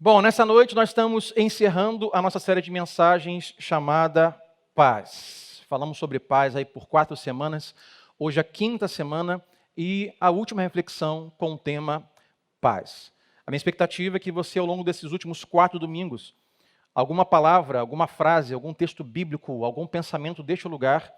Bom, nessa noite nós estamos encerrando a nossa série de mensagens chamada Paz. Falamos sobre paz aí por 4 semanas, hoje a 5ª semana e a última reflexão com o tema Paz. A minha expectativa é que você, ao longo desses últimos 4 domingos, alguma palavra, alguma frase, algum texto bíblico, algum pensamento deste lugar,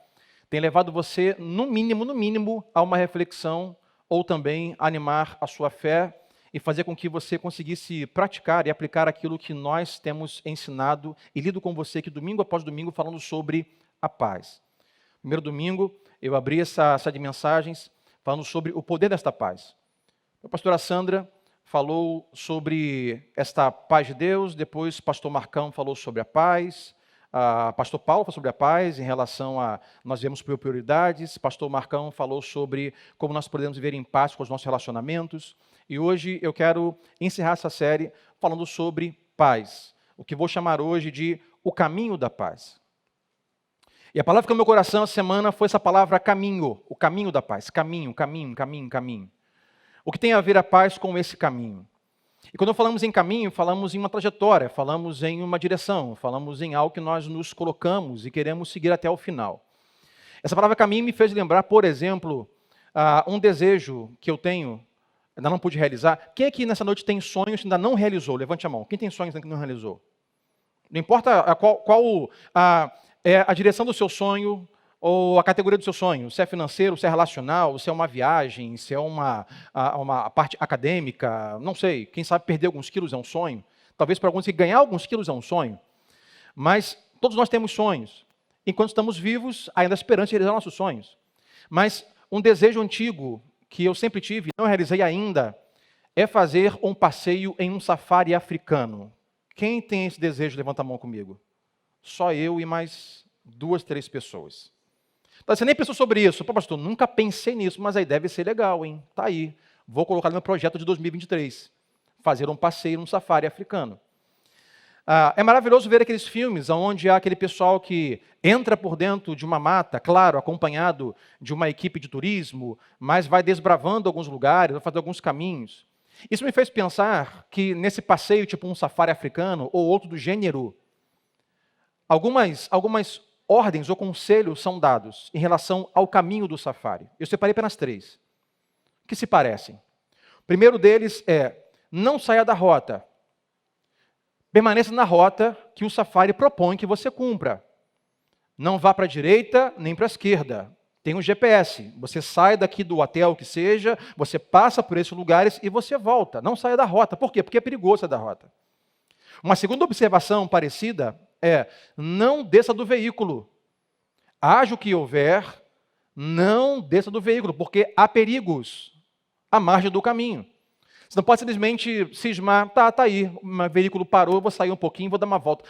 tenha levado você, no mínimo, a uma reflexão ou também animar a sua fé e fazer com que você conseguisse praticar e aplicar aquilo que nós temos ensinado e lido com você aqui domingo após domingo falando sobre a paz. Primeiro domingo, eu abri essa série de mensagens falando sobre o poder desta paz. A pastora Sandra falou sobre esta paz de Deus, depois o pastor Marcão falou sobre a paz, pastor Paulo falou sobre a paz em relação a nós vemos prioridades, pastor Marcão falou sobre como nós podemos viver em paz com os nossos relacionamentos. E hoje eu quero encerrar essa série falando sobre paz, o que vou chamar hoje de o caminho da paz. E a palavra que ficou no meu coração essa semana foi essa palavra caminho, o caminho da paz, caminho. O que tem a ver a paz com esse caminho? E quando falamos em caminho, falamos em uma trajetória, falamos em uma direção, falamos em algo que nós nos colocamos e queremos seguir até o final. Essa palavra caminho me fez lembrar, por exemplo, um desejo que eu tenho, ainda não pude realizar. Quem aqui nessa noite tem sonhos que ainda não realizou? Levante a mão. Quem tem sonhos que não realizou? Não importa qual é a direção do seu sonho ou a categoria do seu sonho. Se é financeiro, se é relacional, se é uma viagem, se é uma parte acadêmica, não sei. Quem sabe perder alguns quilos é um sonho. Talvez para alguns ganhar alguns quilos é um sonho. Mas todos nós temos sonhos. Enquanto estamos vivos, ainda há esperança de realizar nossos sonhos. Mas um desejo antigo que eu sempre tive, não realizei ainda, é fazer um passeio em um safari africano. Quem tem esse desejo, levanta a mão comigo. Só eu e mais 2, 3 pessoas. Você nem pensou sobre isso. Pô, pastor, nunca pensei nisso, mas aí deve ser legal, hein? Tá aí. Vou colocar no meu projeto de 2023. Fazer um passeio num safari africano. É maravilhoso ver aqueles filmes onde há aquele pessoal que entra por dentro de uma mata, claro, acompanhado de uma equipe de turismo, mas vai desbravando alguns lugares, vai fazer alguns caminhos. Isso me fez pensar que nesse passeio, tipo um safari africano ou outro do gênero, algumas ordens ou conselhos são dados em relação ao caminho do safari. Eu separei apenas 3, que se parecem. O primeiro deles é, não saia da rota. Permaneça na rota que o safari propõe que você cumpra. Não vá para a direita nem para a esquerda. Tem um GPS. Você sai daqui do hotel que seja, você passa por esses lugares e você volta. Não saia da rota. Por quê? Porque é perigoso sair da rota. Uma segunda observação parecida é, não desça do veículo. Haja o que houver, não desça do veículo, porque há perigos à margem do caminho. Você não pode simplesmente cismar, tá aí, o veículo parou, eu vou sair um pouquinho, vou dar uma volta.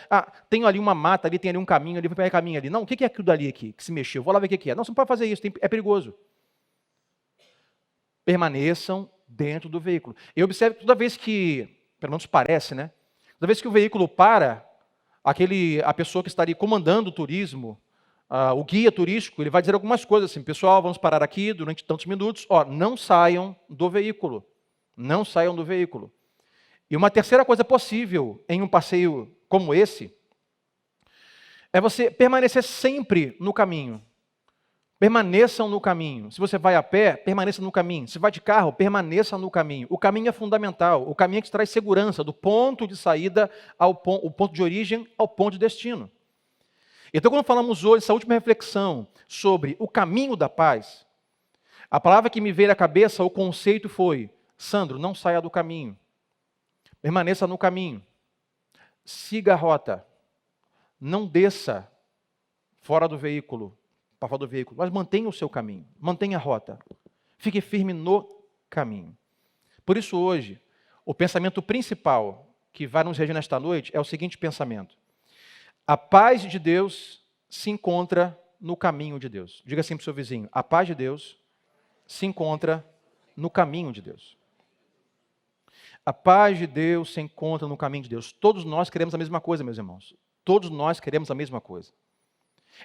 Tenho ali uma mata, ali tem ali um caminho, ali vou pegar caminho ali. Não, o que é aquilo dali aqui que se mexeu? Vou lá ver o que é. Não, você não pode fazer isso, é perigoso. Permaneçam dentro do veículo. Eu observo que toda vez que, pelo menos parece, né? Toda vez que o veículo para, a pessoa que está ali comandando o turismo, o guia turístico, ele vai dizer algumas coisas assim, pessoal, vamos parar aqui durante tantos minutos, não saiam do veículo. Não saiam do veículo. E uma terceira coisa possível em um passeio como esse é você permanecer sempre no caminho. Permaneçam no caminho. Se você vai a pé, permaneça no caminho. Se vai de carro, permaneça no caminho. O caminho é fundamental. O caminho é que traz segurança do ponto de saída o ponto de origem ao ponto de destino. Então, quando falamos hoje, essa última reflexão sobre o caminho da paz, a palavra que me veio à cabeça, o conceito foi: Sandro, não saia do caminho. Permaneça no caminho. Siga a rota. Não desça fora do veículo, para fora do veículo, mas mantenha o seu caminho. Mantenha a rota. Fique firme no caminho. Por isso, hoje, o pensamento principal que vai nos reger nesta noite é o seguinte pensamento: a paz de Deus se encontra no caminho de Deus. Diga assim para o seu vizinho: a paz de Deus se encontra no caminho de Deus. A paz de Deus se encontra no caminho de Deus. Todos nós queremos a mesma coisa, meus irmãos. Todos nós queremos a mesma coisa.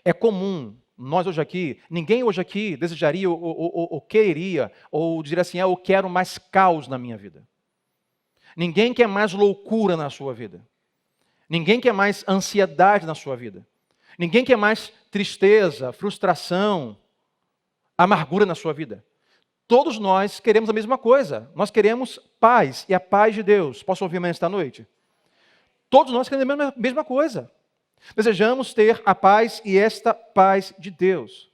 É comum, nós hoje aqui, ninguém hoje aqui desejaria ou quereria, ou dizer assim, eu quero mais caos na minha vida. Ninguém quer mais loucura na sua vida. Ninguém quer mais ansiedade na sua vida. Ninguém quer mais tristeza, frustração, amargura na sua vida. Todos nós queremos a mesma coisa. Nós queremos paz e a paz de Deus. Posso ouvir amanhã esta noite? Todos nós queremos a mesma coisa. Desejamos ter a paz e esta paz de Deus.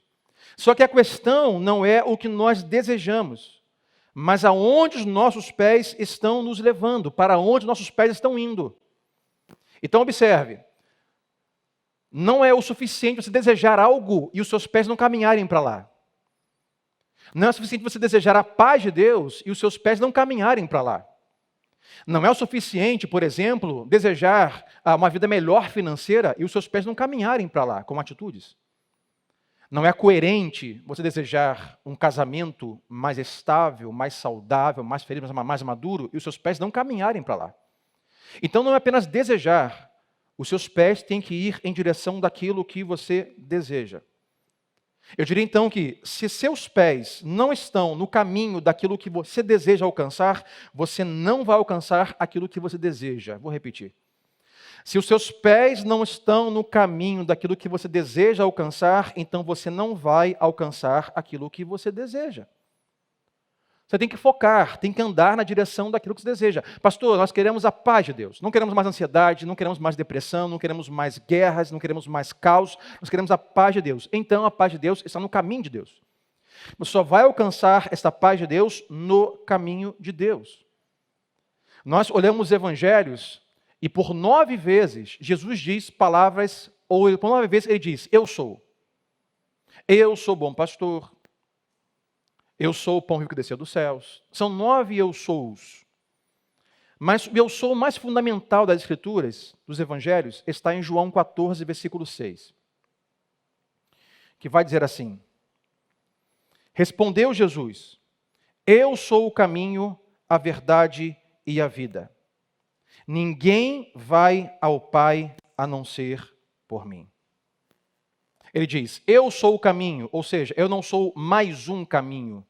Só que a questão não é o que nós desejamos, mas aonde os nossos pés estão nos levando, para onde nossos pés estão indo. Então observe, não é o suficiente você desejar algo e os seus pés não caminharem para lá. Não é o suficiente você desejar a paz de Deus e os seus pés não caminharem para lá. Não é o suficiente, por exemplo, desejar uma vida melhor financeira e os seus pés não caminharem para lá, com atitudes. Não é coerente você desejar um casamento mais estável, mais saudável, mais feliz, mais maduro, e os seus pés não caminharem para lá. Então não é apenas desejar, os seus pés têm que ir em direção daquilo que você deseja. Eu diria então que, se seus pés não estão no caminho daquilo que você deseja alcançar, você não vai alcançar aquilo que você deseja. Vou repetir. Se os seus pés não estão no caminho daquilo que você deseja alcançar, então você não vai alcançar aquilo que você deseja. Você tem que focar, tem que andar na direção daquilo que você deseja. Pastor, nós queremos a paz de Deus. Não queremos mais ansiedade, não queremos mais depressão, não queremos mais guerras, não queremos mais caos. Nós queremos a paz de Deus. Então, a paz de Deus está no caminho de Deus. Você só vai alcançar esta paz de Deus no caminho de Deus. Nós olhamos os evangelhos e por 9 vezes Jesus diz palavras, ou por 9 vezes ele diz, eu sou. Eu sou bom pastor. Eu sou o pão vivo que desceu dos céus. São 9 eu sous. Mas o eu sou mais fundamental das Escrituras, dos Evangelhos, está em João 14, versículo 6. Que vai dizer assim: respondeu Jesus, eu sou o caminho, a verdade e a vida. Ninguém vai ao Pai a não ser por mim. Ele diz, eu sou o caminho, ou seja, eu não sou mais um caminho.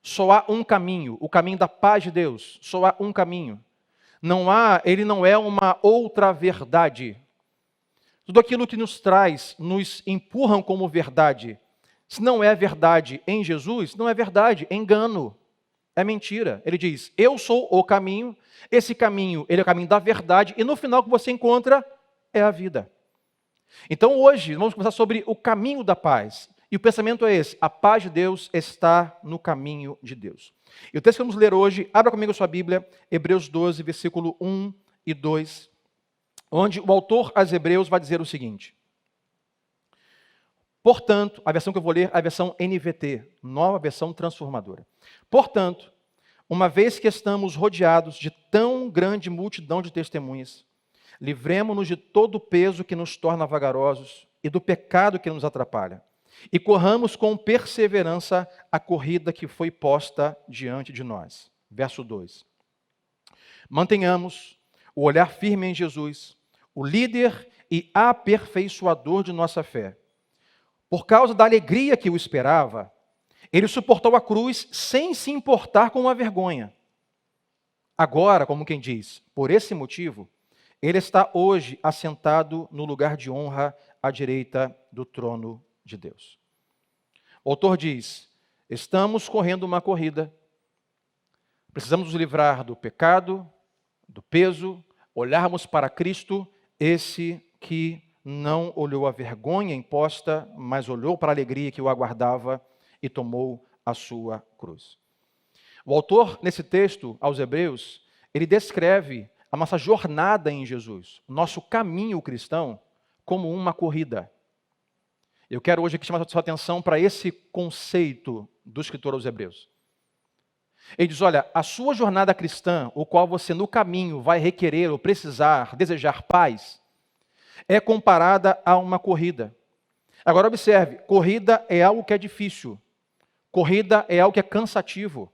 Só há um caminho, o caminho da paz de Deus. Só há um caminho. Ele não é uma outra verdade. Tudo aquilo que nos traz, nos empurram como verdade. Se não é verdade em Jesus, não é verdade, é engano, é mentira. Ele diz, eu sou o caminho, esse caminho, ele é o caminho da verdade, e no final o que você encontra é a vida. Então hoje, vamos conversar sobre o caminho da paz. E o pensamento é esse, a paz de Deus está no caminho de Deus. E o texto que vamos ler hoje, abra comigo a sua Bíblia, Hebreus 12, versículo 1 e 2, onde o autor aos Hebreus vai dizer o seguinte. Portanto, a versão que eu vou ler é a versão NVT, nova versão transformadora. Portanto, uma vez que estamos rodeados de tão grande multidão de testemunhas, livremo-nos de todo o peso que nos torna vagarosos e do pecado que nos atrapalha. E corramos com perseverança a corrida que foi posta diante de nós. Verso 2. Mantenhamos o olhar firme em Jesus, o líder e aperfeiçoador de nossa fé. Por causa da alegria que o esperava, ele suportou a cruz sem se importar com a vergonha. Agora, como quem diz, por esse motivo, ele está hoje assentado no lugar de honra à direita do trono de Deus. O autor diz, estamos correndo uma corrida, precisamos nos livrar do pecado, do peso, olharmos para Cristo, esse que não olhou a vergonha imposta, mas olhou para a alegria que o aguardava e tomou a sua cruz. O autor, nesse texto, aos Hebreus, ele descreve a nossa jornada em Jesus, o nosso caminho cristão, como uma corrida. Eu quero hoje aqui chamar a sua atenção para esse conceito do escritor aos Hebreus. Ele diz, olha, a sua jornada cristã, o qual você no caminho vai requerer ou precisar, desejar paz, é comparada a uma corrida. Agora observe, corrida é algo que é difícil. Corrida é algo que é cansativo.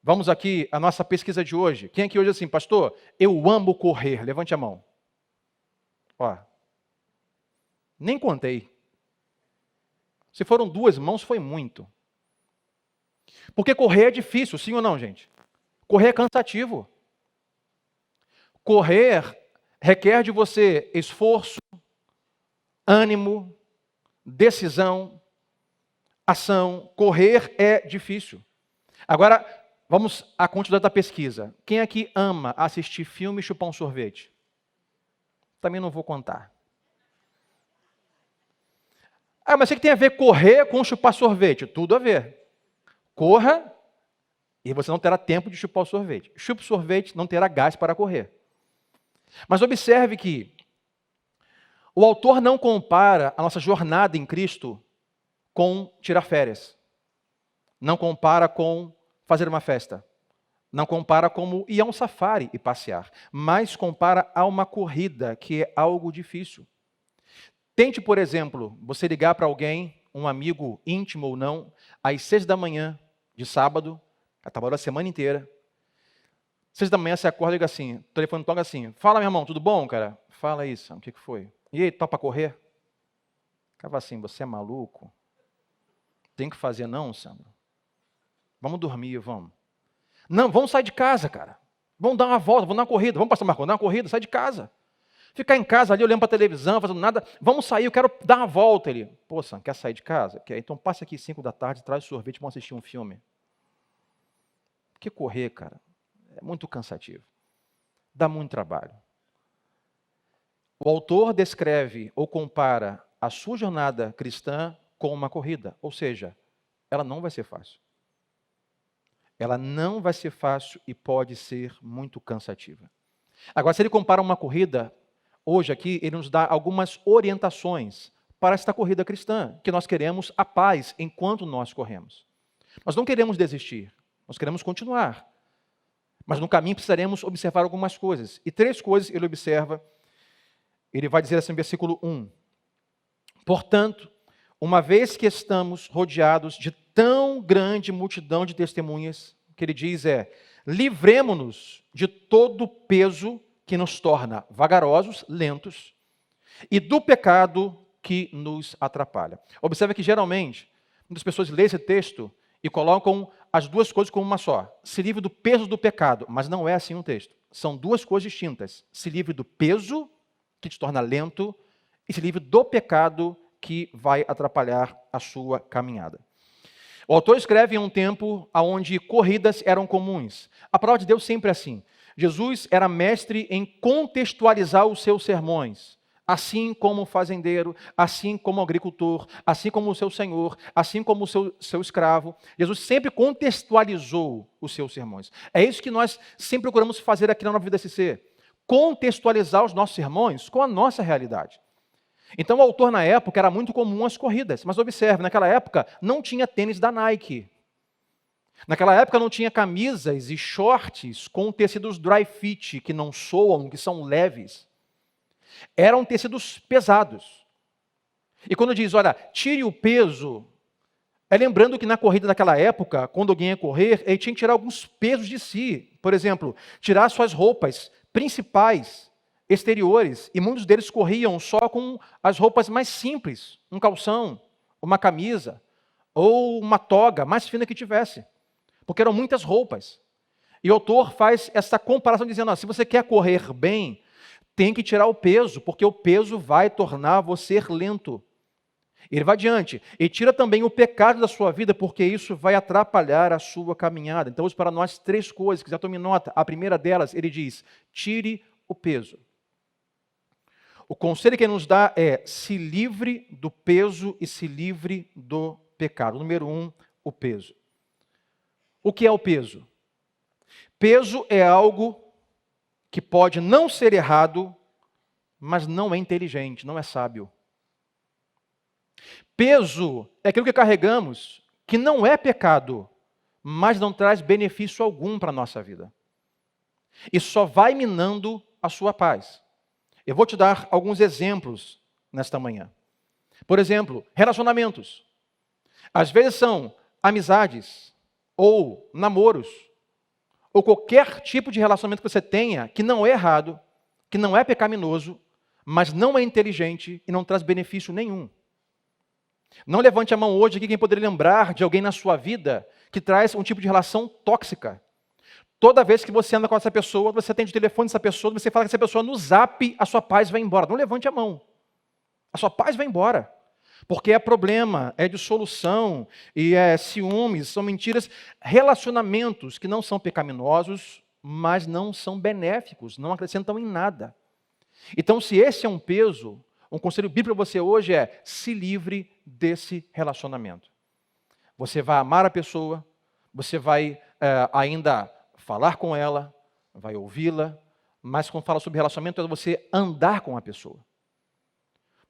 Vamos aqui à nossa pesquisa de hoje. Quem aqui hoje é assim, pastor, eu amo correr? Levante a mão. Ó, nem contei. Se foram 2 mãos, foi muito. Porque correr é difícil, sim ou não, gente? Correr é cansativo. Correr requer de você esforço, ânimo, decisão, ação. Correr é difícil. Agora, vamos à continuidade da pesquisa. Quem aqui ama assistir filme e chupar um sorvete? Também não vou contar. Mas o que tem a ver correr com chupar sorvete? Tudo a ver. Corra e você não terá tempo de chupar o sorvete. Chupe o sorvete, não terá gás para correr. Mas observe que o autor não compara a nossa jornada em Cristo com tirar férias. Não compara com fazer uma festa. Não compara como ir a um safari e passear. Mas compara a uma corrida, que é algo difícil. Tente, por exemplo, você ligar para alguém, um amigo íntimo ou não, às 6 da manhã de sábado, já trabalhou a semana inteira. 6 da manhã você acorda e liga assim, o telefone toca assim, fala, meu irmão, tudo bom, cara? Fala isso, o que foi? E aí, topa correr? Ficava assim, você é maluco? Tem que fazer não, Sandro? Vamos dormir, vamos. Não, vamos sair de casa, cara. Vamos dar uma volta, vamos dar uma corrida. Vamos passar uma corrida, dar uma corrida, sai de casa. Ficar em casa ali, olhando para a televisão, fazendo nada. Vamos sair, eu quero dar uma volta. Ele, pô, Sam, quer sair de casa? Quer? Então passa aqui 5 da tarde, traz sorvete, vamos assistir um filme. Que correr, cara? É muito cansativo. Dá muito trabalho. O autor descreve ou compara a sua jornada cristã com uma corrida. Ou seja, ela não vai ser fácil. Ela não vai ser fácil e pode ser muito cansativa. Agora, se ele compara uma corrida, hoje aqui, ele nos dá algumas orientações para esta corrida cristã, que nós queremos a paz enquanto nós corremos. Nós não queremos desistir, nós queremos continuar. Mas no caminho precisaremos observar algumas coisas. E 3 coisas ele observa. Ele vai dizer assim no versículo 1. Portanto, uma vez que estamos rodeados de tão grande multidão de testemunhas, o que ele diz é, livremo-nos de todo o peso que nos torna vagarosos, lentos, e do pecado que nos atrapalha. Observe que, geralmente, muitas pessoas leem esse texto e colocam as duas coisas como uma só. Se livre do peso do pecado, mas não é assim um texto. São duas coisas distintas. Se livre do peso, que te torna lento, e se livre do pecado, que vai atrapalhar a sua caminhada. O autor escreve em um tempo onde corridas eram comuns. A palavra de Deus sempre é assim. Jesus era mestre em contextualizar os seus sermões, assim como o fazendeiro, assim como o agricultor, assim como o seu senhor, assim como o seu escravo. Jesus sempre contextualizou os seus sermões. É isso que nós sempre procuramos fazer aqui na Nova Vida SC. Contextualizar os nossos sermões com a nossa realidade. Então o autor na época era muito comum as corridas, mas observe, naquela época não tinha tênis da Nike. Naquela época não tinha camisas e shorts com tecidos dry fit, que não soam, que são leves. Eram tecidos pesados. E quando diz, olha, tire o peso, é lembrando que na corrida daquela época, quando alguém ia correr, ele tinha que tirar alguns pesos de si. Por exemplo, tirar suas roupas principais, exteriores, e muitos deles corriam só com as roupas mais simples, um calção, uma camisa, ou uma toga mais fina que tivesse, porque eram muitas roupas. E o autor faz essa comparação dizendo, se você quer correr bem, tem que tirar o peso, porque o peso vai tornar você lento. Ele vai adiante, e tira também o pecado da sua vida, porque isso vai atrapalhar a sua caminhada. Então, hoje para nós 3 coisas, que já tome nota. A primeira delas, ele diz, tire o peso. O conselho que ele nos dá é, se livre do peso e se livre do pecado. Número 1, o peso. O que é o peso? Peso é algo que pode não ser errado, mas não é inteligente, não é sábio. Peso é aquilo que carregamos, que não é pecado, mas não traz benefício algum para a nossa vida. E só vai minando a sua paz. Eu vou te dar alguns exemplos nesta manhã. Por exemplo, relacionamentos. Às vezes são amizades, ou namoros, ou qualquer tipo de relacionamento que você tenha que não é errado, que não é pecaminoso, mas não é inteligente e não traz benefício nenhum. Não levante a mão hoje aqui quem poderia lembrar de alguém na sua vida que traz um tipo de relação tóxica. Toda vez que você anda com essa pessoa, você atende o telefone dessa pessoa, você fala com essa pessoa no zap, a sua paz vai embora. Não levante a mão. A sua paz vai embora. Porque é problema, é dissolução, e é ciúmes, são mentiras. Relacionamentos que não são pecaminosos, mas não são benéficos, não acrescentam em nada. Então, se esse é um peso, um conselho bíblico para você hoje é: se livre desse relacionamento. Você vai amar a pessoa, você vai ainda falar com ela, vai ouvi-la, mas quando fala sobre relacionamento é você andar com a pessoa.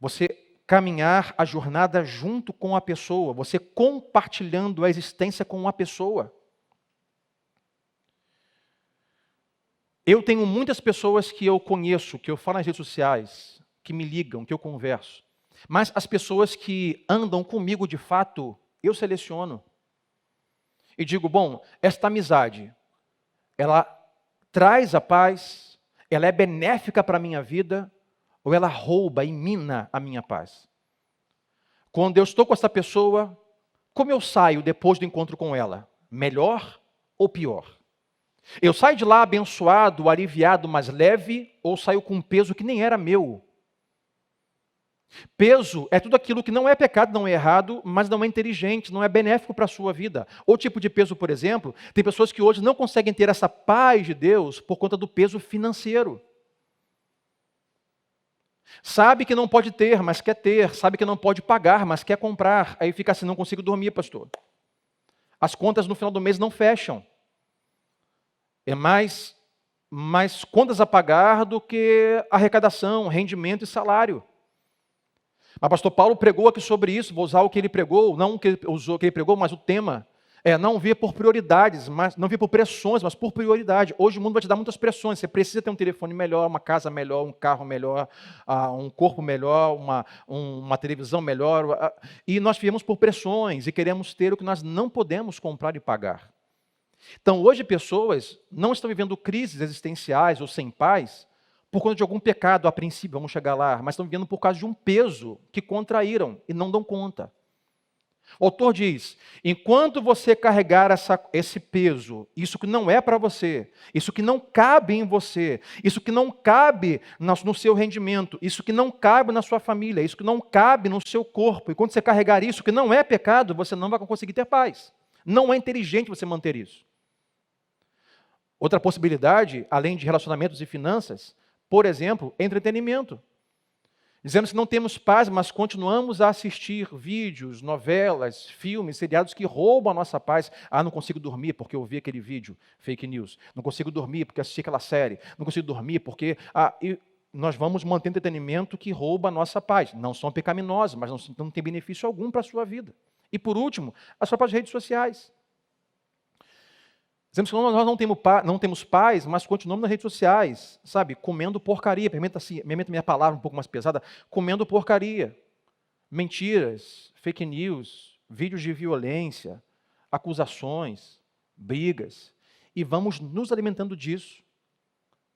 Você caminhar a jornada junto com a pessoa, você compartilhando a existência com a pessoa. Eu tenho muitas pessoas que eu conheço, que eu falo nas redes sociais, que me ligam, que eu converso. Mas as pessoas que andam comigo de fato, eu seleciono. E digo, bom, esta amizade, ela traz a paz, ela é benéfica para a minha vida, ou ela rouba e mina a minha paz? Quando eu estou com essa pessoa, como eu saio depois do encontro com ela? Melhor ou pior? Eu saio de lá abençoado, aliviado, mas leve, ou saio com um peso que nem era meu? Peso é tudo aquilo que não é pecado, não é errado, mas não é inteligente, não é benéfico para a sua vida. Ou tipo de peso, por exemplo, tem pessoas que hoje não conseguem ter essa paz de Deus por conta do peso financeiro. Sabe que não pode ter, mas quer ter. Sabe que não pode pagar, mas quer comprar. Aí fica assim, não consigo dormir, pastor. As contas no final do mês não fecham. É mais contas a pagar do que arrecadação, rendimento e salário. Mas pastor Paulo pregou aqui sobre isso, vou usar o que ele pregou, não o que ele usou, o que ele pregou, mas o tema é não vir por prioridades, não vir por pressões, mas por prioridade. Hoje o mundo vai te dar muitas pressões, você precisa ter um telefone melhor, uma casa melhor, um carro melhor, um corpo melhor, uma televisão melhor, e nós vivemos por pressões e queremos ter o que nós não podemos comprar e pagar. Então hoje pessoas não estão vivendo crises existenciais ou sem paz, por conta de algum pecado, a princípio, vamos chegar lá, mas estão vivendo por causa de um peso que contraíram e não dão conta. O autor diz, enquanto você carregar esse peso, isso que não é para você, isso que não cabe em você, isso que não cabe no seu rendimento, isso que não cabe na sua família, isso que não cabe no seu corpo, e quando você carregar isso que não é pecado, você não vai conseguir ter paz. Não é inteligente você manter isso. Outra possibilidade, além de relacionamentos e finanças, por exemplo, entretenimento. Dizendo que não temos paz, mas continuamos a assistir vídeos, novelas, filmes, seriados que roubam a nossa paz. Não consigo dormir porque eu vi aquele vídeo, fake news. Não consigo dormir porque assisti aquela série. Não consigo dormir porque... E nós vamos manter entretenimento que rouba a nossa paz. Não são pecaminosos, mas não tem benefício algum para a sua vida. E por último, as próprias redes sociais. Dizemos que nós não temos paz, mas continuamos nas redes sociais, sabe? Comendo porcaria, permita minha palavra um pouco mais pesada, comendo porcaria. Mentiras, fake news, vídeos de violência, acusações, brigas. E vamos nos alimentando disso,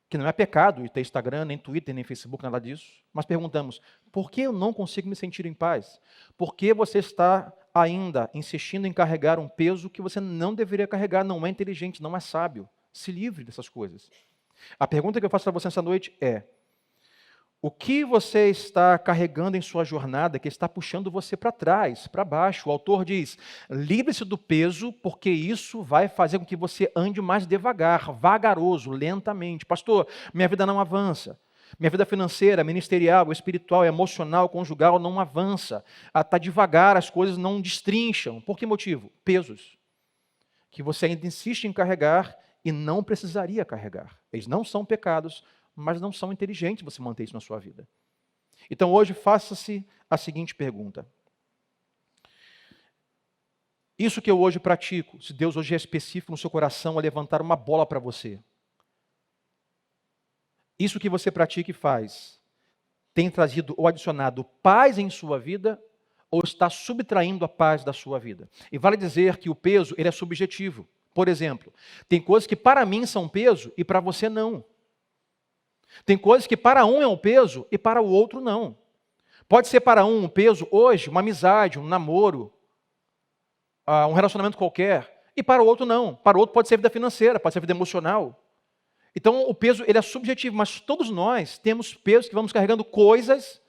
que não é pecado ter Instagram, nem Twitter, nem Facebook, nada disso. Mas perguntamos, por que eu não consigo me sentir em paz? Por que você está ainda insistindo em carregar um peso que você não deveria carregar? Não é inteligente, não é sábio. Se livre dessas coisas. A pergunta que eu faço para você essa noite é, o que você está carregando em sua jornada que está puxando você para trás, para baixo? O autor diz, livre-se do peso, porque isso vai fazer com que você ande mais devagar, vagaroso, lentamente. Pastor, minha vida não avança. Minha vida financeira, ministerial, espiritual, emocional, conjugal não avança. Está devagar, as coisas não destrincham. Por que motivo? Pesos. Que você ainda insiste em carregar e não precisaria carregar. Eles não são pecados, mas não são inteligentes você manter isso na sua vida. Então hoje faça-se a seguinte pergunta. Isso que eu hoje pratico, se Deus hoje é específico no seu coração a levantar uma bola para você, isso que você pratica e faz, tem trazido ou adicionado paz em sua vida ou está subtraindo a paz da sua vida? E vale dizer que o peso ele é subjetivo. Por exemplo, tem coisas que para mim são peso e para você não. Tem coisas que para um é um peso e para o outro não. Pode ser para um peso hoje, uma amizade, um namoro, um relacionamento qualquer, E para o outro não. Para o outro pode ser vida financeira, pode ser vida emocional. Então o peso ele é subjetivo, mas todos nós temos pesos que vamos carregando coisas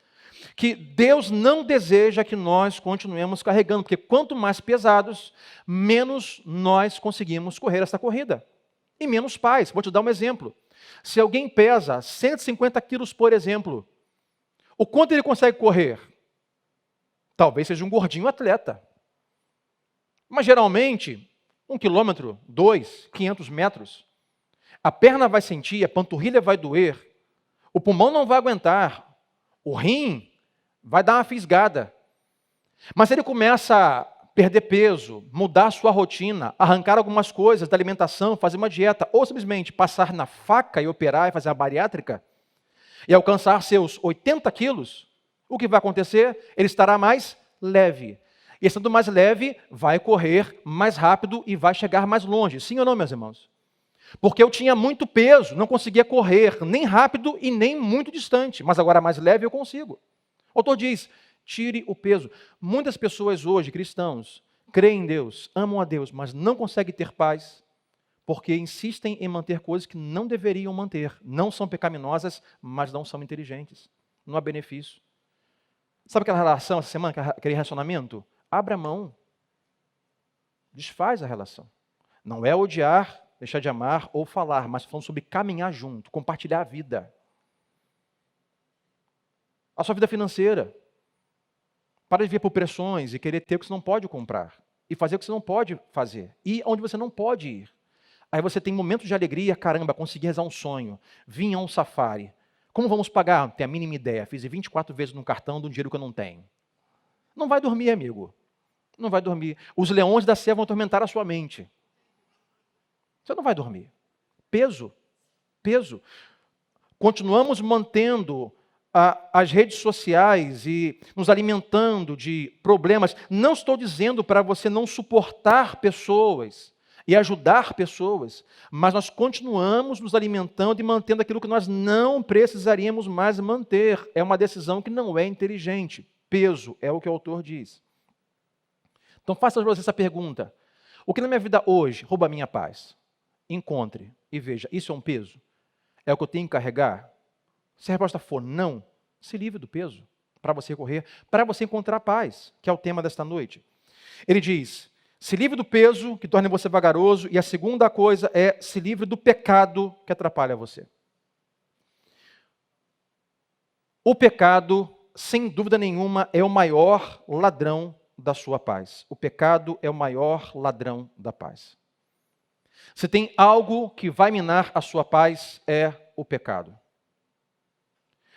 que Deus não deseja que nós continuemos carregando, porque quanto mais pesados, menos nós conseguimos correr essa corrida. E menos paz. Vou te dar um exemplo. Se alguém pesa 150 quilos, por exemplo, o quanto ele consegue correr? Talvez seja um gordinho atleta. Mas geralmente, 1 quilômetro, 2, 500 metros, a perna vai sentir, a panturrilha vai doer, o pulmão não vai aguentar, o rim vai dar uma fisgada. Mas se ele começa a perder peso, mudar a sua rotina, arrancar algumas coisas da alimentação, fazer uma dieta, ou simplesmente passar na faca e operar e fazer a bariátrica, e alcançar seus 80 quilos, o que vai acontecer? Ele estará mais leve. E estando mais leve, vai correr mais rápido e vai chegar mais longe. Sim ou não, meus irmãos? Porque eu tinha muito peso, não conseguia correr nem rápido e nem muito distante, mas agora mais leve eu consigo. O autor diz, tire o peso. Muitas pessoas hoje, cristãos, creem em Deus, amam a Deus, mas não conseguem ter paz, porque insistem em manter coisas que não deveriam manter. Não são pecaminosas, mas não são inteligentes. Não há benefício. Sabe aquela relação essa semana, aquele relacionamento? Abra mão. Desfaz a relação. Não é odiar, deixar de amar ou falar, mas falando sobre caminhar junto, compartilhar a vida. A sua vida financeira. Para de vir por pressões e querer ter o que você não pode comprar. E fazer o que você não pode fazer. Ir onde você não pode ir. Aí você tem momentos de alegria, caramba, consegui realizar um sonho. Vim a um safari. Como vamos pagar? Não tenho a mínima ideia. Fiz 24 vezes no cartão de um dinheiro que eu não tenho. Não vai dormir, amigo. Não vai dormir. Os leões da selva vão atormentar a sua mente. Você não vai dormir. Peso. Peso. Continuamos mantendo as redes sociais e nos alimentando de problemas. Não estou dizendo para você não suportar pessoas e ajudar pessoas, mas nós continuamos nos alimentando e mantendo aquilo que nós não precisaríamos mais manter. É uma decisão que não é inteligente. Peso é o que o autor diz. Então faça para você essa pergunta. O que na minha vida hoje rouba a minha paz? Encontre e veja, isso é um peso? É o que eu tenho que carregar? Se a resposta for não, se livre do peso para você correr, para você encontrar paz, que é o tema desta noite. Ele diz, se livre do peso que torna você vagaroso, e a segunda coisa é se livre do pecado que atrapalha você. O pecado, sem dúvida nenhuma, é o maior ladrão da sua paz. O pecado é o maior ladrão da paz. Se tem algo que vai minar a sua paz, é o pecado.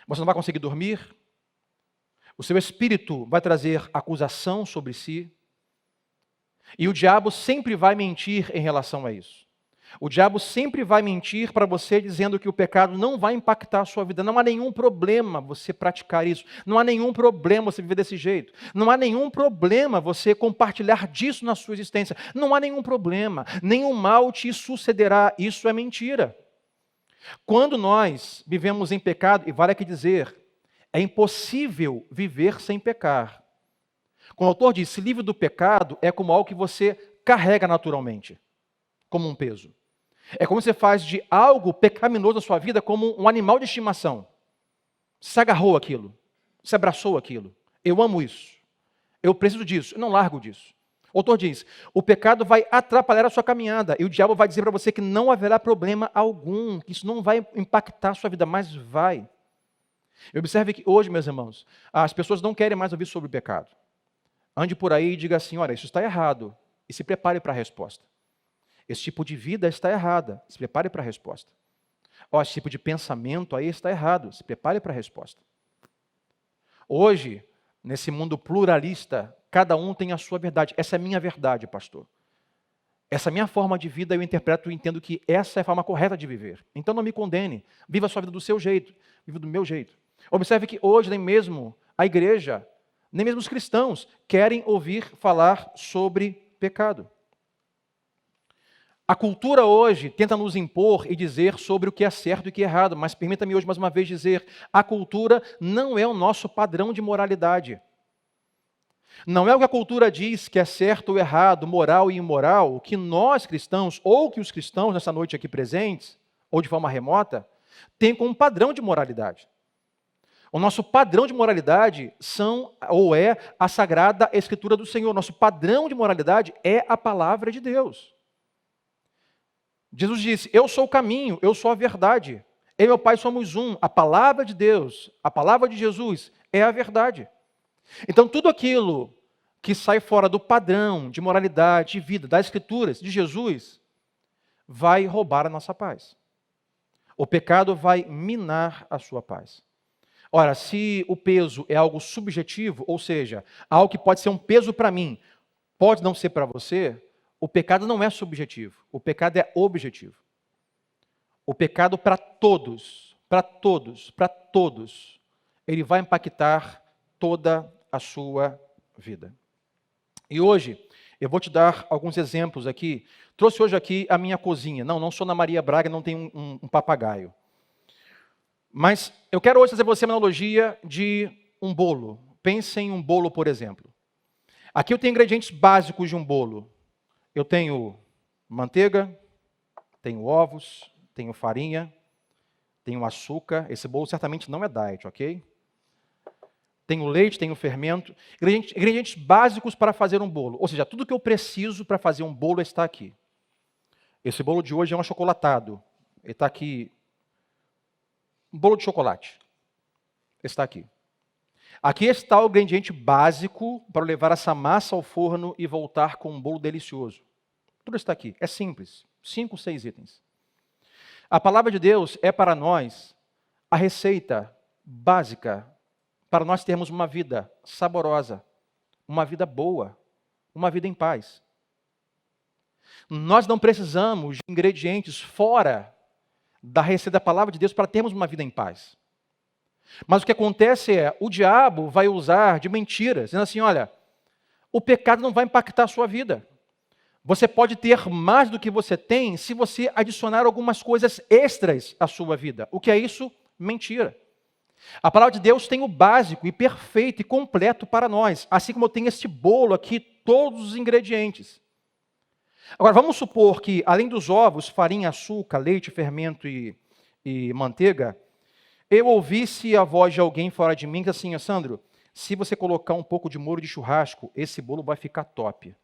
Você não vai conseguir dormir, o seu espírito vai trazer acusação sobre si, e o diabo sempre vai mentir em relação a isso. O diabo sempre vai mentir para você dizendo que o pecado não vai impactar a sua vida. Não há nenhum problema você praticar isso. Não há nenhum problema você viver desse jeito. Não há nenhum problema você compartilhar disso na sua existência. Não há nenhum problema. Nenhum mal te sucederá. Isso é mentira. Quando nós vivemos em pecado, e vale aqui dizer, é impossível viver sem pecar. Quando o autor diz, se livre do pecado, é como algo que você carrega naturalmente, como um peso. É como você faz de algo pecaminoso na sua vida como um animal de estimação. Você agarrou aquilo, você abraçou aquilo. Eu amo isso, eu preciso disso, eu não largo disso. O autor diz, o pecado vai atrapalhar a sua caminhada, e o diabo vai dizer para você que não haverá problema algum, que isso não vai impactar a sua vida, mas vai. Observe que hoje, meus irmãos, as pessoas não querem mais ouvir sobre o pecado. Ande por aí e diga assim, olha, isso está errado, e se prepare para a resposta. Esse tipo de vida está errada, se prepare para a resposta. Esse tipo de pensamento aí está errado, se prepare para a resposta. Hoje, nesse mundo pluralista, cada um tem a sua verdade. Essa é a minha verdade, pastor. Essa minha forma de vida eu interpreto e entendo que essa é a forma correta de viver. Então não me condene, viva a sua vida do seu jeito, viva do meu jeito. Observe que hoje nem mesmo a igreja, nem mesmo os cristãos querem ouvir falar sobre pecado. A cultura hoje tenta nos impor e dizer sobre o que é certo e o que é errado, mas permita-me hoje mais uma vez dizer, a cultura não é o nosso padrão de moralidade. Não é o que a cultura diz que é certo ou errado, moral e imoral, que nós cristãos, ou que os cristãos nessa noite aqui presentes, ou de forma remota, têm como padrão de moralidade. O nosso padrão de moralidade é a Sagrada Escritura do Senhor. Nosso padrão de moralidade é a palavra de Deus. Jesus disse: eu sou o caminho, eu sou a verdade. Eu e meu Pai somos um. A palavra de Deus, a palavra de Jesus é a verdade. Então tudo aquilo que sai fora do padrão de moralidade, de vida, das Escrituras, de Jesus, vai roubar a nossa paz. O pecado vai minar a sua paz. Ora, se o peso é algo subjetivo, ou seja, algo que pode ser um peso para mim, pode não ser para você, o pecado não é subjetivo, o pecado é objetivo. O pecado para todos, ele vai impactar toda a sua vida. E hoje, eu vou te dar alguns exemplos aqui. Trouxe hoje aqui a minha cozinha. Não sou na Maria Braga, não tenho um papagaio. Mas eu quero hoje fazer você uma analogia de um bolo. Pense em um bolo, por exemplo. Aqui eu tenho ingredientes básicos de um bolo. Eu tenho manteiga, tenho ovos, tenho farinha, tenho açúcar. Esse bolo certamente não é diet, ok? Tenho leite, tenho fermento. Ingredientes básicos para fazer um bolo. Ou seja, tudo que eu preciso para fazer um bolo está aqui. Esse bolo de hoje é um achocolatado. Ele está aqui. Um bolo de chocolate. Está aqui. Aqui está o ingrediente básico para levar essa massa ao forno e voltar com um bolo delicioso. Tudo está aqui. É simples. 5, 6 itens. A palavra de Deus é para nós a receita básica para nós termos uma vida saborosa, uma vida boa, uma vida em paz. Nós não precisamos de ingredientes fora da receita da palavra de Deus para termos uma vida em paz. Mas o que acontece é, o diabo vai usar de mentiras, dizendo assim, olha, o pecado não vai impactar a sua vida. Você pode ter mais do que você tem se você adicionar algumas coisas extras à sua vida. O que é isso? Mentira. A palavra de Deus tem o básico e perfeito e completo para nós, assim como eu tenho este bolo aqui, todos os ingredientes. Agora, vamos supor que, além dos ovos, farinha, açúcar, leite, fermento e manteiga, eu ouvisse a voz de alguém fora de mim que assim, Sandro, se você colocar um pouco de molho de churrasco, esse bolo vai ficar top.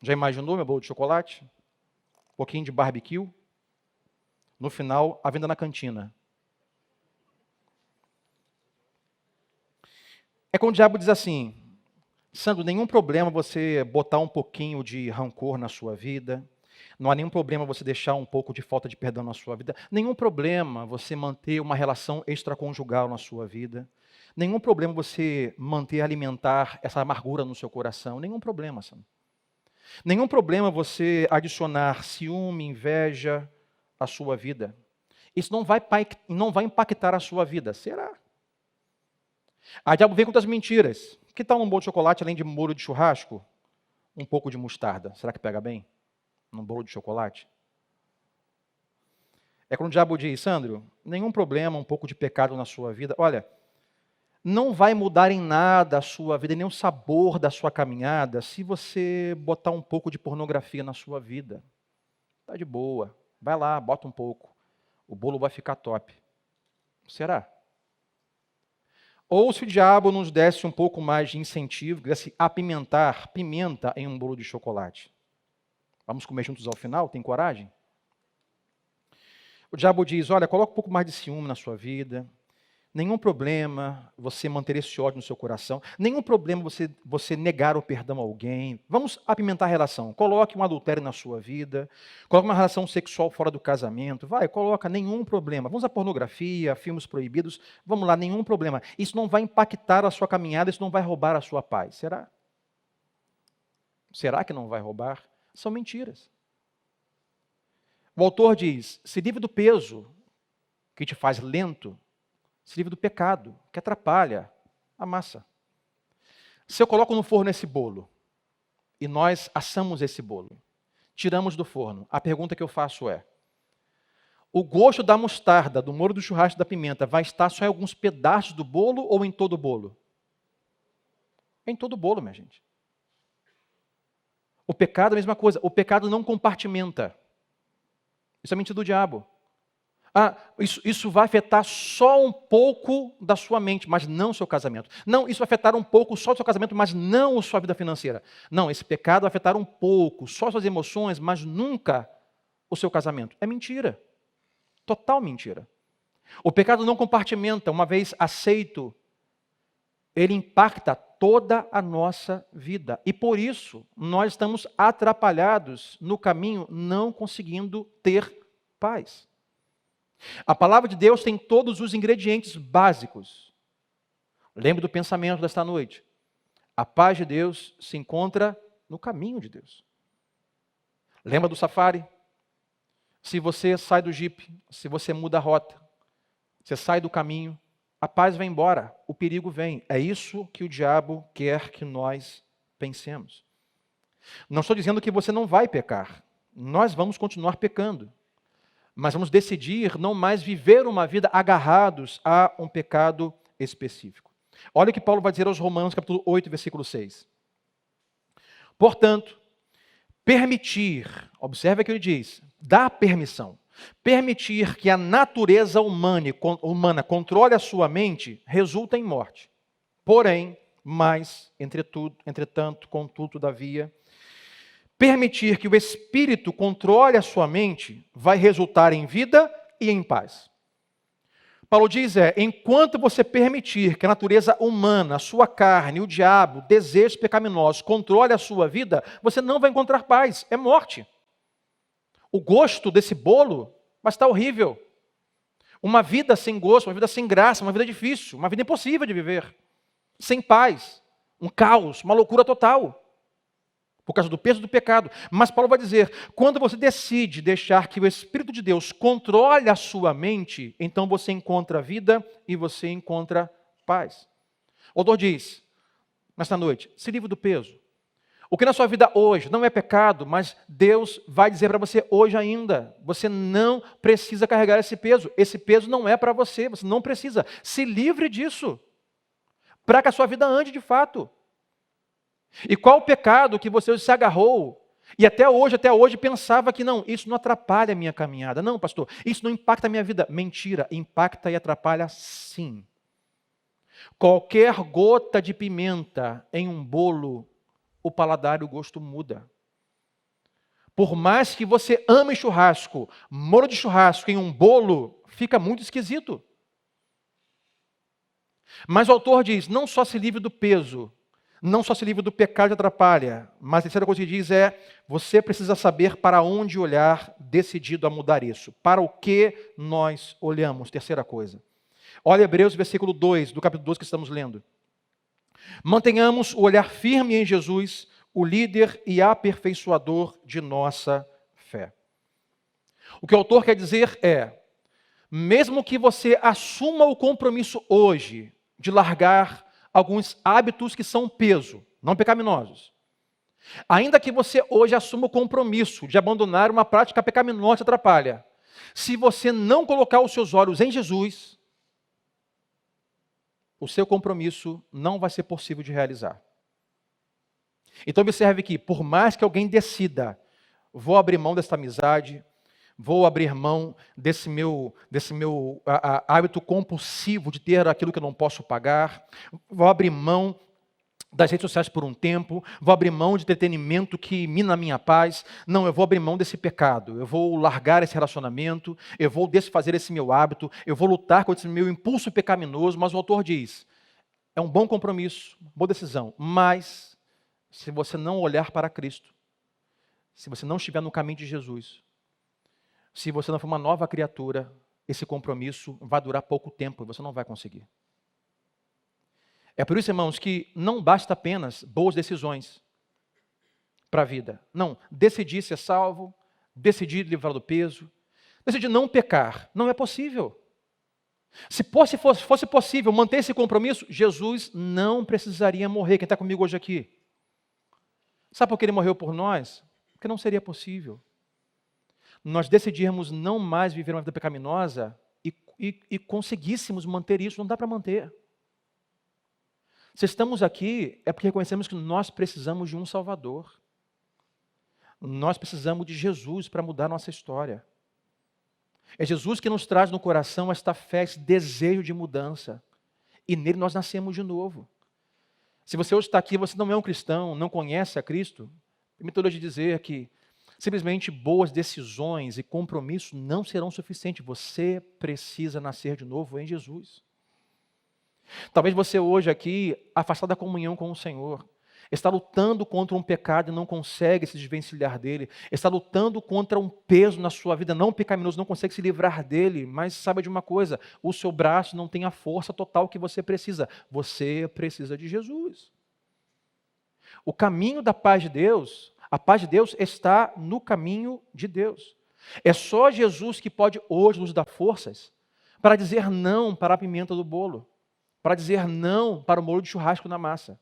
Já imaginou meu bolo de chocolate? Um pouquinho de barbecue. No final, a venda na cantina. É quando o diabo diz assim, Sandro, nenhum problema você botar um pouquinho de rancor na sua vida, não há nenhum problema você deixar um pouco de falta de perdão na sua vida, nenhum problema você manter uma relação extraconjugal na sua vida, nenhum problema você manter, alimentar essa amargura no seu coração, nenhum problema, Sandro. Nenhum problema você adicionar ciúme, inveja à sua vida. Isso não vai impactar a sua vida, será? A diabo vem com outras mentiras. Que tal um bolo de chocolate, além de molho de churrasco? Um pouco de mostarda. Será que pega bem? Num bolo de chocolate? É quando o diabo diz, Sandro, nenhum problema, um pouco de pecado na sua vida. Olha, não vai mudar em nada a sua vida, nem o sabor da sua caminhada, se você botar um pouco de pornografia na sua vida. Está de boa. Vai lá, bota um pouco. O bolo vai ficar top. Será? Ou se o diabo nos desse um pouco mais de incentivo, quisesse apimentar pimenta em um bolo de chocolate. Vamos comer juntos ao final? Tem coragem? O diabo diz, olha, coloca um pouco mais de ciúme na sua vida. Nenhum problema você manter esse ódio no seu coração. Nenhum problema você negar o perdão a alguém. Vamos apimentar a relação. Coloque um adultério na sua vida. Coloque uma relação sexual fora do casamento. Vai, coloca, nenhum problema. Vamos à pornografia, filmes proibidos. Vamos lá, nenhum problema. Isso não vai impactar a sua caminhada, isso não vai roubar a sua paz. Será? Será que não vai roubar? São mentiras. O autor diz, se livre do peso que te faz lento, se livre do pecado, que atrapalha a massa. Se eu coloco no forno esse bolo, e nós assamos esse bolo, tiramos do forno, a pergunta que eu faço é, o gosto da mostarda, do molho do churrasco da pimenta, vai estar só em alguns pedaços do bolo ou em todo o bolo? em todo o bolo, minha gente. O pecado é a mesma coisa. O pecado não compartimenta. Isso é mentira do diabo. Isso vai afetar só um pouco da sua mente, mas não o seu casamento. Não, isso vai afetar um pouco só o seu casamento, mas não a sua vida financeira. Não, esse pecado vai afetar um pouco só suas emoções, mas nunca o seu casamento. É mentira. Total mentira. O pecado não compartimenta. Uma vez aceito, ele impacta toda a nossa vida. E por isso, nós estamos atrapalhados no caminho, não conseguindo ter paz. A palavra de Deus tem todos os ingredientes básicos. Lembre do pensamento desta noite. A paz de Deus se encontra no caminho de Deus. Lembra do safari? Se você sai do jipe, se você muda a rota, você sai do caminho, a paz vai embora, o perigo vem. É isso que o diabo quer que nós pensemos. Não estou dizendo que você não vai pecar. Nós vamos continuar pecando. Mas vamos decidir não mais viver uma vida agarrados a um pecado específico. Olha o que Paulo vai dizer aos Romanos, capítulo 8, versículo 6. Portanto, permitir, observe o que ele diz, dar permissão. Permitir que a natureza humana controle a sua mente resulta em morte. Porém, entretanto, contudo, todavia, permitir que o Espírito controle a sua mente vai resultar em vida e em paz. Paulo diz enquanto você permitir que a natureza humana, a sua carne, o diabo, desejos pecaminosos controle a sua vida, você não vai encontrar paz, é morte. O gosto desse bolo vai estar horrível. Uma vida sem gosto, uma vida sem graça, uma vida difícil, uma vida impossível de viver. Sem paz, um caos, uma loucura total. Por causa do peso do pecado. Mas Paulo vai dizer, quando você decide deixar que o Espírito de Deus controle a sua mente, então você encontra vida e você encontra paz. O autor diz, nesta noite, se livre do peso. O que na sua vida hoje não é pecado, mas Deus vai dizer para você hoje ainda, você não precisa carregar esse peso. Esse peso não é para você, você não precisa. Se livre disso, para que a sua vida ande de fato. E qual o pecado que você se agarrou e até hoje pensava que não, isso não atrapalha a minha caminhada. Não, pastor, isso não impacta a minha vida. Mentira, impacta e atrapalha sim. Qualquer gota de pimenta em um bolo, o paladar e o gosto muda. Por mais que você ame churrasco, molho de churrasco em um bolo, fica muito esquisito. Mas o autor diz, não só se livre do peso, não só se livre do pecado que atrapalha, mas a terceira coisa que diz você precisa saber para onde olhar, decidido a mudar isso. Para o que nós olhamos? Terceira coisa. Olha Hebreus, versículo 2, do capítulo 2 que estamos lendo. Mantenhamos o olhar firme em Jesus, o líder e aperfeiçoador de nossa fé. O que o autor quer dizer mesmo que você assuma o compromisso hoje de largar alguns hábitos que são peso, não pecaminosos. Ainda que você hoje assuma o compromisso de abandonar uma prática pecaminosa que atrapalha, se você não colocar os seus olhos em Jesus, o seu compromisso não vai ser possível de realizar. Então observe que, por mais que alguém decida, vou abrir mão desta amizade, vou abrir mão desse meu hábito compulsivo de ter aquilo que eu não posso pagar, vou abrir mão das redes sociais por um tempo, vou abrir mão de entretenimento que mina a minha paz. Não, eu vou abrir mão desse pecado, eu vou largar esse relacionamento, eu vou desfazer esse meu hábito, eu vou lutar contra esse meu impulso pecaminoso, mas o autor diz, é um bom compromisso, boa decisão, mas se você não olhar para Cristo, se você não estiver no caminho de Jesus, se você não for uma nova criatura, esse compromisso vai durar pouco tempo e você não vai conseguir. É por isso, irmãos, que não basta apenas boas decisões para a vida. Não, decidir ser salvo, decidir livrar do peso, decidir não pecar, não é possível. Se fosse possível manter esse compromisso, Jesus não precisaria morrer. Quem está comigo hoje aqui? Sabe por que ele morreu por nós? Porque não seria possível nós decidirmos não mais viver uma vida pecaminosa e conseguíssemos manter isso. Não dá para manter. Se estamos aqui, é porque reconhecemos que nós precisamos de um Salvador. Nós precisamos de Jesus para mudar nossa história. É Jesus que nos traz no coração esta fé, esse desejo de mudança. E nele nós nascemos de novo. Se você hoje está aqui e você não é um cristão, não conhece a Cristo, permita-lhe de dizer que simplesmente boas decisões e compromissos não serão suficientes. Você precisa nascer de novo em Jesus. Talvez você hoje aqui, afastado da comunhão com o Senhor, está lutando contra um pecado e não consegue se desvencilhar dele, está lutando contra um peso na sua vida não pecaminoso, não consegue se livrar dele, mas saiba de uma coisa, o seu braço não tem a força total que você precisa de Jesus. O caminho da paz de Deus, a paz de Deus está no caminho de Deus. É só Jesus que pode hoje nos dar forças para dizer não para a pimenta do bolo, para dizer não para o molho de churrasco na massa,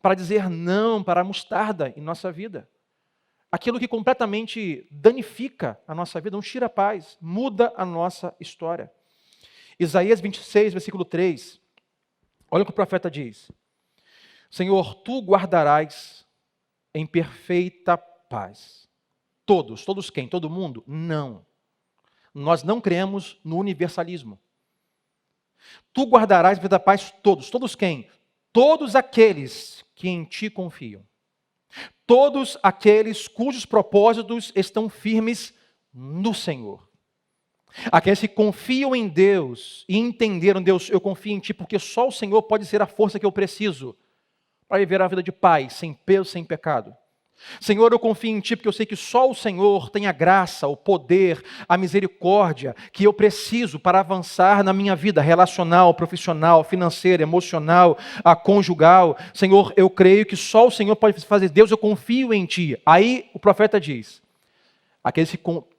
para dizer não para a mostarda em nossa vida. Aquilo que completamente danifica a nossa vida, não tira a paz, muda a nossa história. Isaías 26, versículo 3, olha o que o profeta diz. Senhor, tu guardarás em perfeita paz. Todos quem? Todo mundo? Não. Nós não cremos no universalismo. Tu guardarás em perfeita paz todos quem? Todos aqueles que em ti confiam. Todos aqueles cujos propósitos estão firmes no Senhor. Aqueles que confiam em Deus e entenderam, Deus, eu confio em ti porque só o Senhor pode ser a força que eu preciso para viver a vida de paz, sem peso, sem pecado. Senhor, eu confio em ti porque eu sei que só o Senhor tem a graça, o poder, a misericórdia que eu preciso para avançar na minha vida relacional, profissional, financeira, emocional, conjugal. Senhor, eu creio que só o Senhor pode fazer. Deus, eu confio em ti. Aí o profeta diz,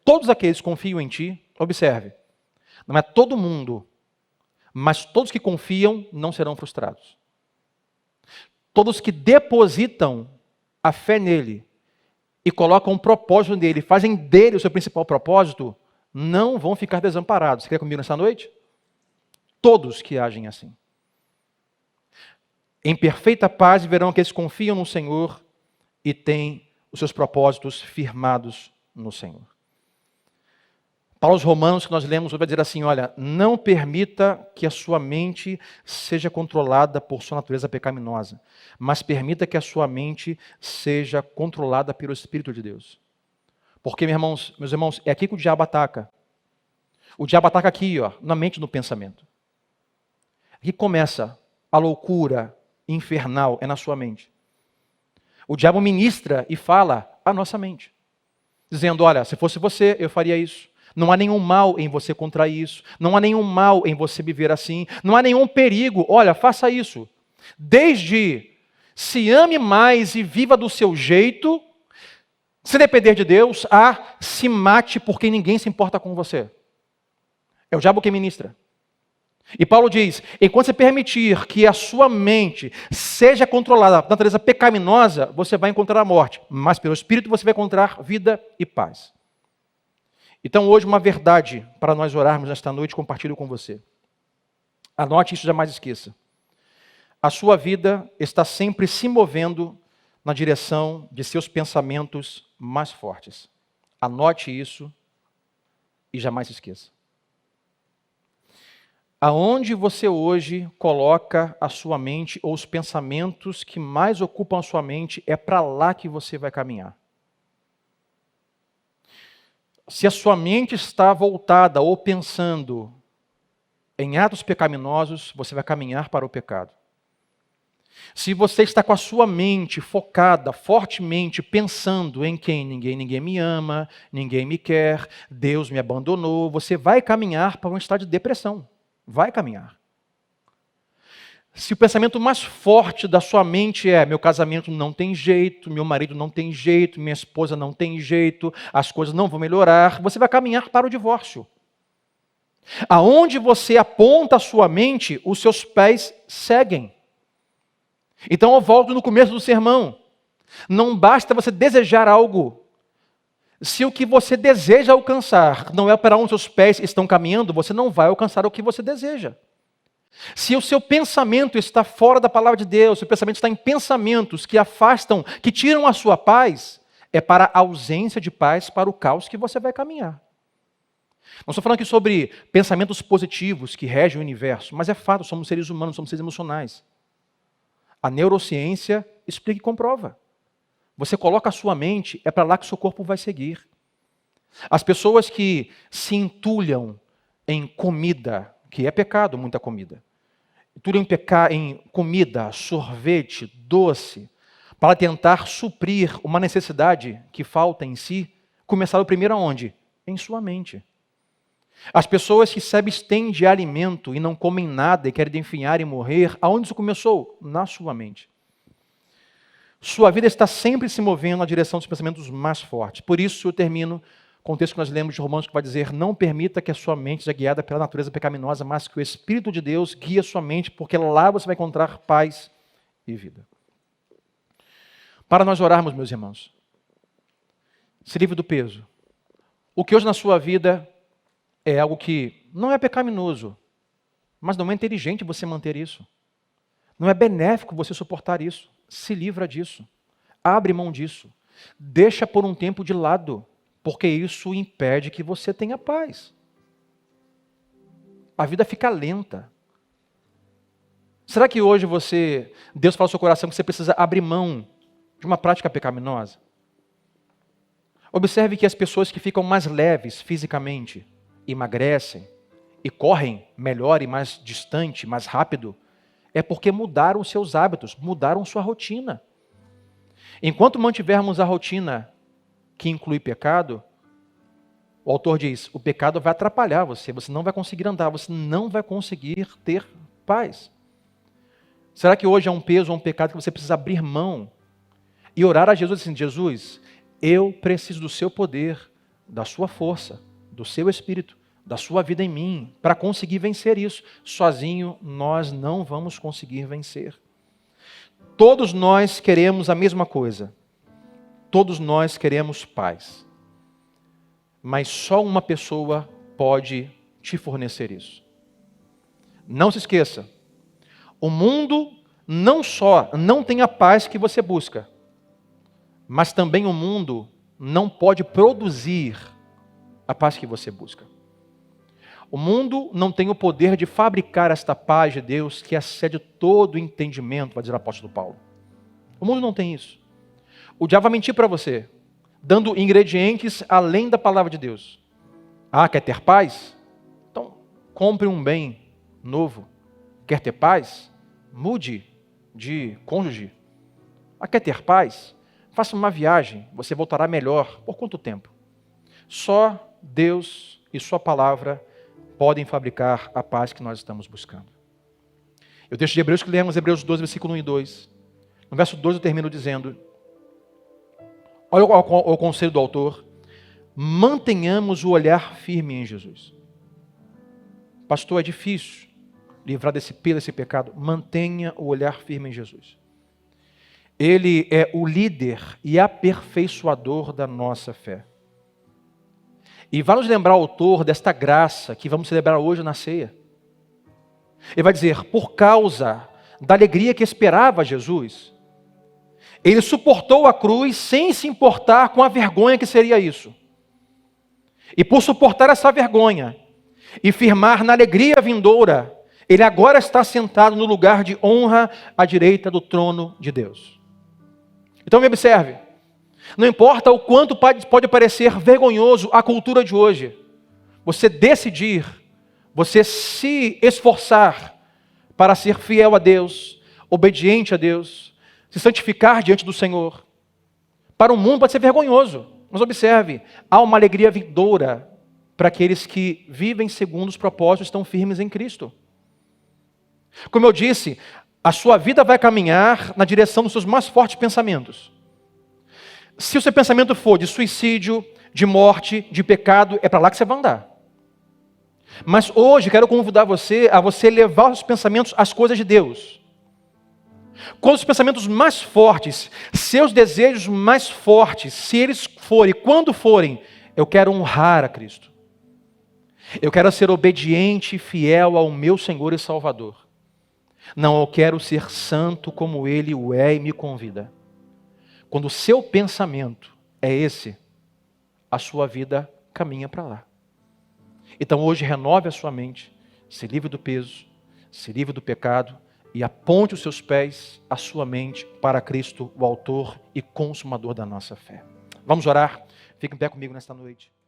todos aqueles que confiam em ti, observe, não é todo mundo, mas todos que confiam não serão frustrados. Todos que depositam a fé nele e colocam um propósito nele, fazem dele o seu principal propósito, não vão ficar desamparados. Você quer comigo nessa noite? Todos que agem assim. Em perfeita paz verão aqueles que confiam no Senhor e têm os seus propósitos firmados no Senhor. Paulo aos Romanos, que nós lemos, vai dizer assim, olha, não permita que a sua mente seja controlada por sua natureza pecaminosa, mas permita que a sua mente seja controlada pelo Espírito de Deus. Porque, meus irmãos, é aqui que o diabo ataca. O diabo ataca aqui, ó, na mente e no pensamento. Aqui começa a loucura infernal, é na sua mente. O diabo ministra e fala à nossa mente, dizendo, olha, se fosse você, eu faria isso. Não há nenhum mal em você contrair isso. Não há nenhum mal em você viver assim. Não há nenhum perigo. Olha, faça isso. Desde se ame mais e viva do seu jeito, se depender de Deus, se mate porque ninguém se importa com você. É o diabo que ministra. E Paulo diz, enquanto você permitir que a sua mente seja controlada por natureza pecaminosa, você vai encontrar a morte. Mas pelo Espírito você vai encontrar vida e paz. Então, hoje, uma verdade para nós orarmos nesta noite, compartilho com você. Anote isso, jamais esqueça. A sua vida está sempre se movendo na direção de seus pensamentos mais fortes. Anote isso e jamais esqueça. Aonde você hoje coloca a sua mente ou os pensamentos que mais ocupam a sua mente, é para lá que você vai caminhar. Se a sua mente está voltada ou pensando em atos pecaminosos, você vai caminhar para o pecado. Se você está com a sua mente focada, fortemente pensando em quem ninguém me ama, ninguém me quer, Deus me abandonou, você vai caminhar para um estado de depressão. Vai caminhar. Se o pensamento mais forte da sua mente é meu casamento não tem jeito, meu marido não tem jeito, minha esposa não tem jeito, as coisas não vão melhorar, você vai caminhar para o divórcio. Aonde você aponta a sua mente, os seus pés seguem. Então eu volto no começo do sermão. Não basta você desejar algo. Se o que você deseja alcançar não é para onde seus pés estão caminhando, você não vai alcançar o que você deseja. Se o seu pensamento está fora da palavra de Deus, se o pensamento está em pensamentos que afastam, que tiram a sua paz, é para a ausência de paz, para o caos que você vai caminhar. Não estou falando aqui sobre pensamentos positivos que regem o universo, mas é fato, somos seres humanos, somos seres emocionais. A neurociência explica e comprova. Você coloca a sua mente, é para lá que o seu corpo vai seguir. As pessoas que se entulham em comida, que é pecado, muita comida, entulham em comida, sorvete, doce, para tentar suprir uma necessidade que falta em si, começaram primeiro aonde? Em sua mente. As pessoas que se abstêm de alimento e não comem nada e querem definhar e morrer, aonde isso começou? Na sua mente. Sua vida está sempre se movendo na direção dos pensamentos mais fortes. Por isso eu termino com o texto que nós lemos de Romanos, que vai dizer: não permita que a sua mente seja guiada pela natureza pecaminosa, mas que o Espírito de Deus guie a sua mente, porque lá você vai encontrar paz e vida. Para nós orarmos, meus irmãos, se livre do peso. O que hoje na sua vida é algo que não é pecaminoso, mas não é inteligente você manter isso. Não é benéfico você suportar isso. Se livra disso. Abre mão disso. Deixa por um tempo de lado, porque isso impede que você tenha paz. A vida fica lenta. Será que hoje Deus fala no seu coração que você precisa abrir mão de uma prática pecaminosa? Observe que as pessoas que ficam mais leves fisicamente, emagrecem e correm melhor e mais distante, mais rápido, é porque mudaram os seus hábitos, mudaram sua rotina. Enquanto mantivermos a rotina que inclui pecado, o autor diz, o pecado vai atrapalhar você não vai conseguir andar, você não vai conseguir ter paz. Será que hoje é um peso ou um pecado que você precisa abrir mão e orar a Jesus assim: Jesus, eu preciso do seu poder, da sua força, do seu Espírito, da sua vida em mim, para conseguir vencer isso. Sozinho nós não vamos conseguir vencer. Todos nós queremos a mesma coisa. Todos nós queremos paz. Mas só uma pessoa pode te fornecer isso. Não se esqueça, o mundo não só não tem a paz que você busca, mas também o mundo não pode produzir a paz que você busca. O mundo não tem o poder de fabricar esta paz de Deus que excede todo o entendimento, vai dizer o apóstolo Paulo. O mundo não tem isso. O diabo vai mentir para você, dando ingredientes além da palavra de Deus. Ah, quer ter paz? Então, compre um bem novo. Quer ter paz? Mude de cônjuge. Ah, quer ter paz? Faça uma viagem, você voltará melhor. Por quanto tempo? Só Deus e sua palavra podem fabricar a paz que nós estamos buscando. O texto de Hebreus que lemos, Hebreus 12, versículo 1 e 2. No verso 2 eu termino dizendo, olha o conselho do autor: mantenhamos o olhar firme em Jesus. Pastor, é difícil livrar desse peso, desse pecado. Mantenha o olhar firme em Jesus. Ele é o líder e aperfeiçoador da nossa fé. E vai nos lembrar o autor desta graça que vamos celebrar hoje na ceia. Ele vai dizer, por causa da alegria que esperava Jesus, ele suportou a cruz sem se importar com a vergonha que seria isso. E por suportar essa vergonha e firmar na alegria vindoura, ele agora está sentado no lugar de honra à direita do trono de Deus. Então me observe, não importa o quanto pode parecer vergonhoso a cultura de hoje, você decidir, você se esforçar para ser fiel a Deus, obediente a Deus, se santificar diante do Senhor. Para o mundo pode ser vergonhoso, mas observe, há uma alegria vindoura para aqueles que vivem segundo os propósitos, estão firmes em Cristo. Como eu disse, a sua vida vai caminhar na direção dos seus mais fortes pensamentos. Se o seu pensamento for de suicídio, de morte, de pecado, é para lá que você vai andar. Mas hoje quero convidar você a você levar os pensamentos às coisas de Deus. Quando os pensamentos mais fortes, seus desejos mais fortes, se eles forem, quando forem, eu quero honrar a Cristo. Eu quero ser obediente e fiel ao meu Senhor e Salvador. Não, eu quero ser santo como Ele o é e me convida. Quando o seu pensamento é esse, a sua vida caminha para lá. Então hoje renove a sua mente, se livre do peso, se livre do pecado e aponte os seus pés, a sua mente para Cristo, o autor e consumador da nossa fé. Vamos orar? Fique em pé comigo nesta noite.